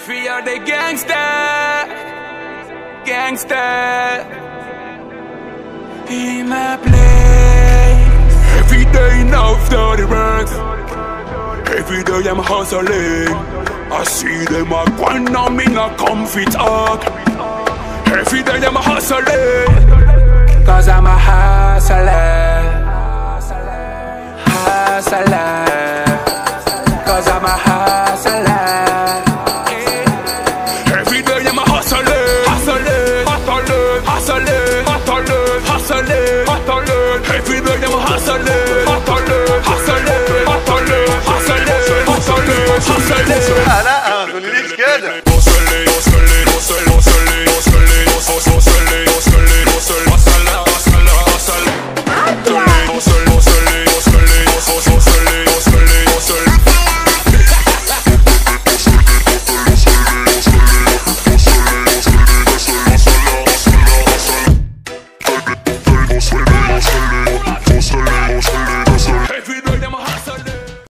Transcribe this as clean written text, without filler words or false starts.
Fear the gangster, gangster in my place. Every day now after the ranks, every day I'm hustling. I see them a grind on me, a comfy talk. Every day I'm hustling, cause I'm a hustler, hustler. Cause I'm a hustler. Every day I'm a hustling, hustling, hustling, hustling, hustling, hustling, hustling. Every day I'm a hustling, hustling, hustling, hustling, hustling, hustling, hustling. لا ما تقوليش كده. hustling, hustling, hustling, hustling, hustling, hustling.